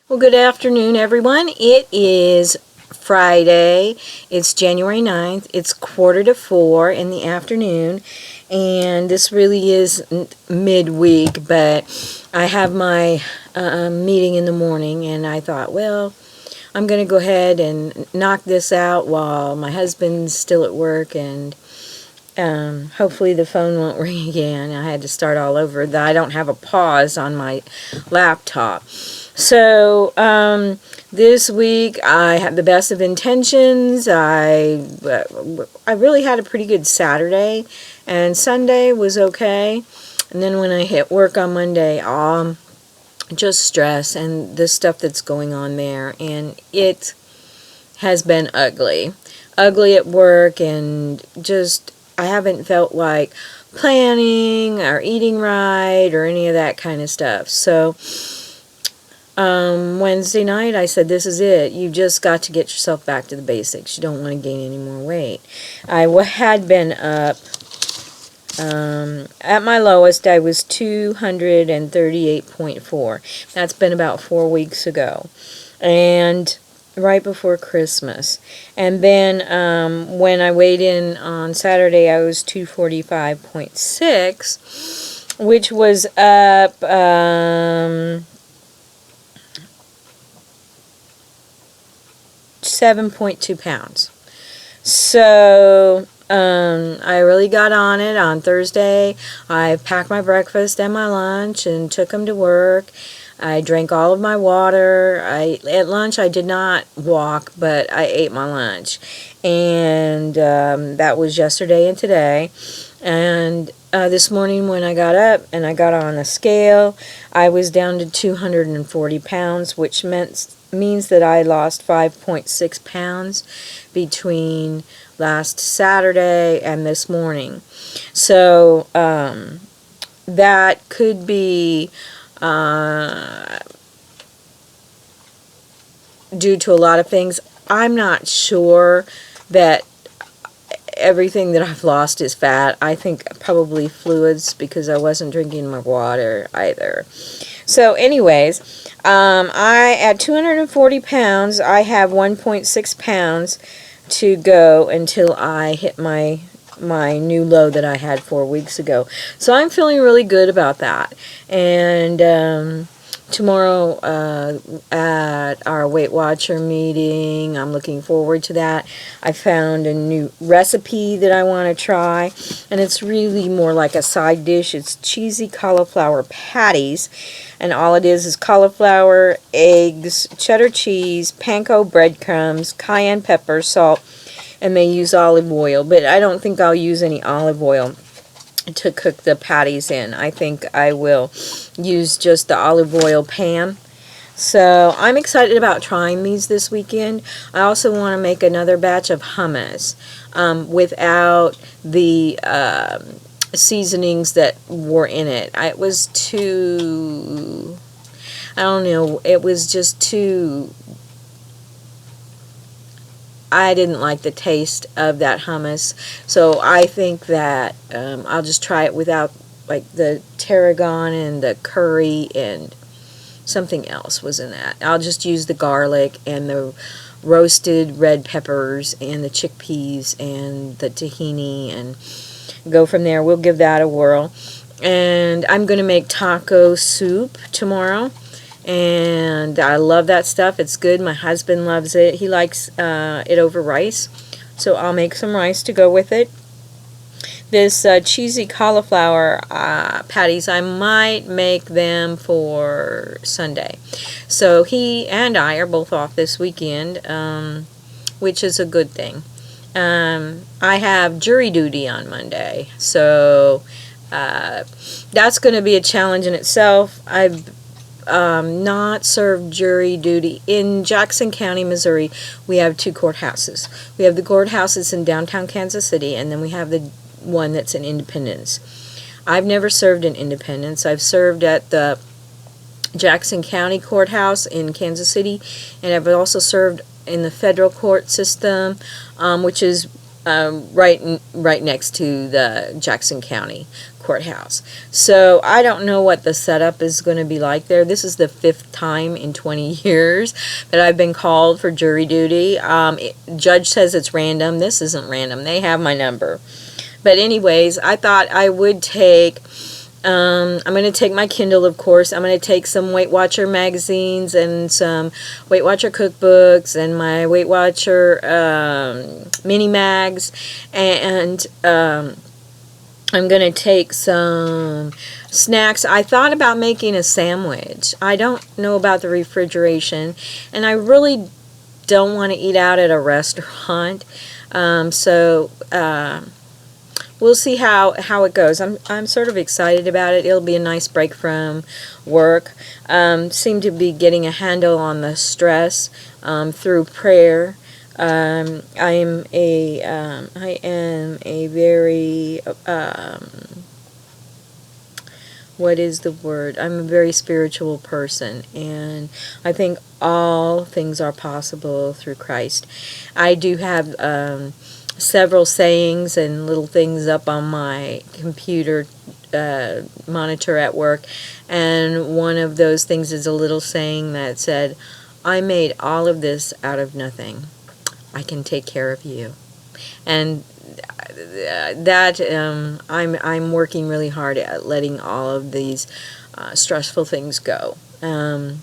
Well, good afternoon, everyone. It is Friday. It's January 9th. It's 3:45 in the afternoon, and this really is midweek, but I have my meeting in the morning, and I thought, well, I'm going to go ahead and knock this out while my husband's still at work, and hopefully the phone won't ring again. I had to start all over. I don't have a pause on my laptop. So this week I had the best of intentions. I really had a pretty good Saturday, and Sunday was okay. And then when I hit work on Monday, just stress and the stuff that's going on there, and it has been ugly. Ugly at work, and just I haven't felt like planning or eating right or any of that kind of stuff. So Wednesday night I said, this is it. You've just got to get yourself back to the basics. You don't want to gain any more weight. I had been up, at my lowest I was 238.4. That's been about 4 weeks ago. And right before Christmas. And then when I weighed in on Saturday, I was 245.6, which was up 7.2 pounds. So I really got on it on Thursday. I packed my breakfast and my lunch and took them to work. I drank all of my water. At lunch I did not walk, but I ate my lunch. And that was yesterday and today. And this morning when I got up and I got on the scale, I was down to 240 pounds, which means that I lost 5.6 pounds between last Saturday and this morning. So that could be due to a lot of things. I'm not sure that everything that I've lost is fat. I think probably fluids, because I wasn't drinking my water either. So anyways, at 240 pounds, I have 1.6 pounds to go until I hit my new low that I had 4 weeks ago. So I'm feeling really good about that. And tomorrow at our Weight Watcher meeting, I'm looking forward to that. I found a new recipe that I want to try, and it's really more like a side dish. It's cheesy cauliflower patties, and all it is cauliflower, eggs, cheddar cheese, panko breadcrumbs, cayenne pepper, salt, and they use olive oil, but I don't think I'll use any olive oil to cook the patties in. I think I will use just the olive oil pan. So I'm excited about trying these this weekend. I also want to make another batch of hummus without the seasonings that were in it. It was too, I don't know, it was just too, I didn't like the taste of that hummus, so I think that I'll just try it without, like, the tarragon and the curry, and something else was in that. I'll just use the garlic and the roasted red peppers and the chickpeas and the tahini and go from there. We'll give that a whirl. And I'm going to make taco soup tomorrow. And I love that stuff. It's good. My husband loves it. He likes it over rice. So I'll make some rice to go with it. This cheesy cauliflower patties, I might make them for Sunday. So he and I are both off this weekend, which is a good thing. I have jury duty on Monday. So that's going to be a challenge in itself. I've not served jury duty. In Jackson County, Missouri, we have 2 courthouses. We have the courthouses in downtown Kansas City, and then we have the one that's in Independence. I've never served in Independence. I've served at the Jackson County Courthouse in Kansas City, and I've also served in the federal court system, which is right next to the Jackson County courthouse. So I don't know what the setup is going to be like there. This is the 5th time in 20 years that I've been called for jury duty. Judge says it's random. This isn't random. They have my number. But anyways, I thought I would take, I'm going to take my Kindle, of course. I'm going to take some Weight Watcher magazines and some Weight Watcher cookbooks and my Weight Watcher mini mags. And I'm going to take some snacks. I thought about making a sandwich. I don't know about the refrigeration, and I really don't want to eat out at a restaurant. So we'll see how it goes. I'm sort of excited about it. It'll be a nice break from work. Seem to be getting a handle on the stress through prayer. I am a very what is the word? I'm a very spiritual person, and I think all things are possible through Christ. I do have several sayings and little things up on my computer monitor at work, and one of those things is a little saying that said, "I made all of this out of nothing. I can take care of you." And that I'm working really hard at letting all of these stressful things go. And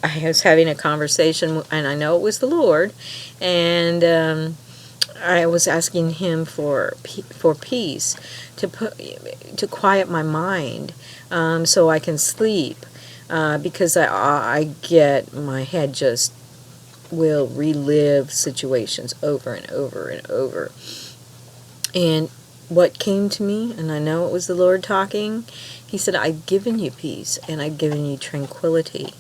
I was having a conversation, and I know it was the Lord, and I was asking Him for peace, to quiet my mind, so I can sleep, because I get my head just will relive situations over and over and over. And what came to me, and I know it was the Lord talking, He said, "I've given you peace and I've given you tranquility.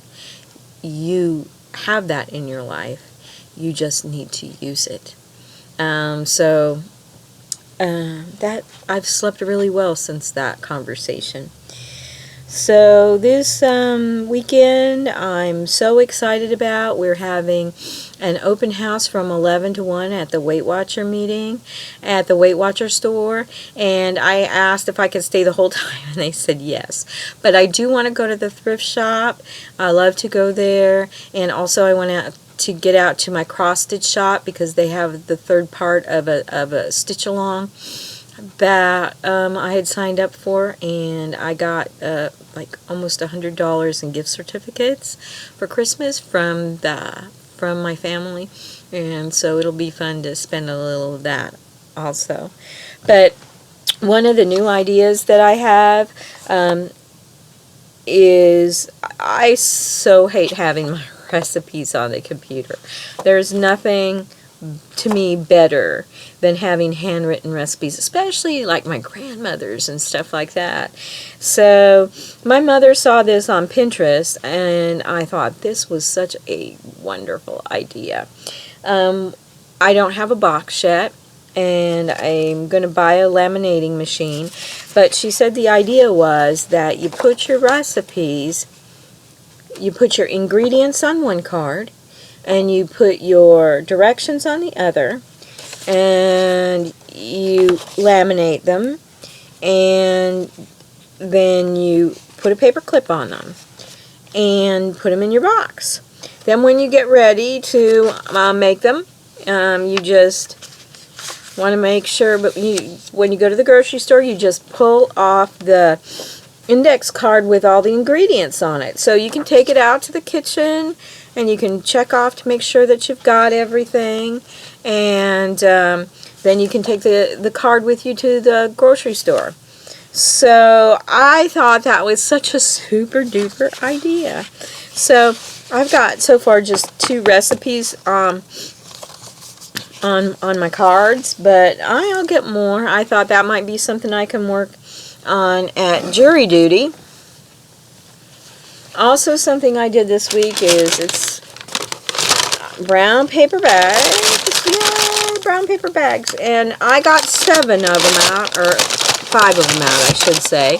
You have that in your life. You just need to use it." That I've slept really well since that conversation. So this weekend I'm so excited about. We're having an open house from 11 to 1 at the Weight Watcher meeting at the Weight Watcher store, and I asked if I could stay the whole time, and they said yes. But I do want to go to the thrift shop. I love to go there, and also I want to get out to my cross stitch shop because they have the third part of a stitch along that I had signed up for, and I got like almost $100 in gift certificates for Christmas from my family, and so it'll be fun to spend a little of that also. But one of the new ideas that I have is I so hate having my recipes on the computer. There's nothing to me better than having handwritten recipes, especially like my grandmother's and stuff like that. So my mother saw this on Pinterest, and I thought this was such a wonderful idea. I don't have a box yet, and I'm going to buy a laminating machine, but she said the idea was that you put your recipes, you put your ingredients on one card, and you put your directions on the other, and you laminate them, and then you put a paper clip on them and put them in your box. Then when you get ready to make them, you just want to make sure, but when you go to the grocery store, you just pull off the index card with all the ingredients on it. So you can take it out to the kitchen, and you can check off to make sure that you've got everything, and then you can take the card with you to the grocery store. So I thought that was such a super duper idea. So I've got so far just 2 recipes on my cards, but I'll get more. I thought that might be something I can work on at jury duty. Also, something I did this week is it's brown paper bags. Yay, brown paper bags. And I got 7 of them out, or 5 of them out, I should say.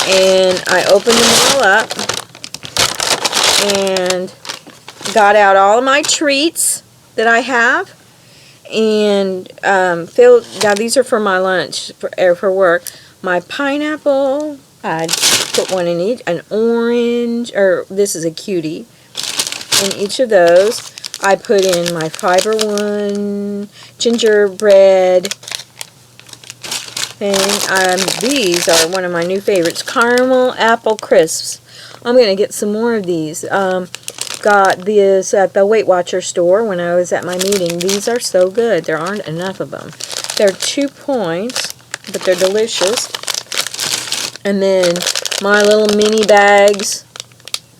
And I opened them all up and got out all of my treats that I have. And now these are for my lunch for work. My pineapple, I'd put one in each. An orange, or this is a cutie, in each of those. I put in my Fiber One gingerbread thing. These are one of my new favorites, caramel apple crisps. I'm going to get some more of these. Got this at the Weight Watcher store when I was at my meeting. These are so good. There aren't enough of them. They're 2 points, but they're delicious. And then my little mini bags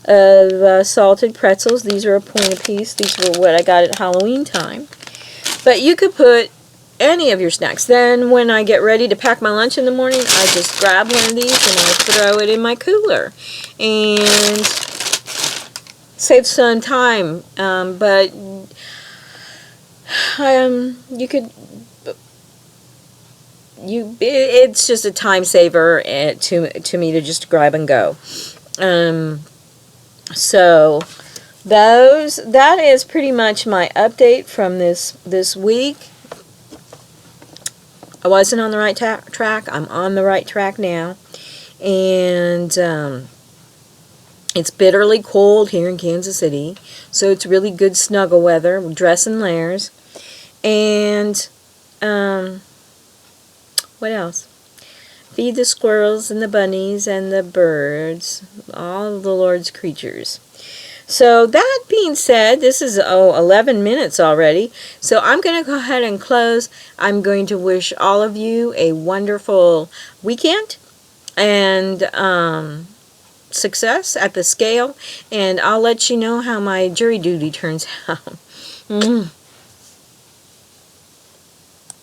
of salted pretzels. These are 1 point apiece. These were what I got at Halloween time. But you could put any of your snacks. Then when I get ready to pack my lunch in the morning, I just grab one of these and I throw it in my cooler. And save some time. But you could... it's just a time saver to me to just grab and go. So that is pretty much my update from this week. I wasn't on the right track. I'm on the right track now. And it's bitterly cold here in Kansas City, so it's really good snuggle weather. Dress in layers. And what else? Feed the squirrels and the bunnies and the birds, all of the Lord's creatures. So that being said, this is 11 minutes already. So I'm going to go ahead and close. I'm going to wish all of you a wonderful weekend and success at the scale. And I'll let you know how my jury duty turns out.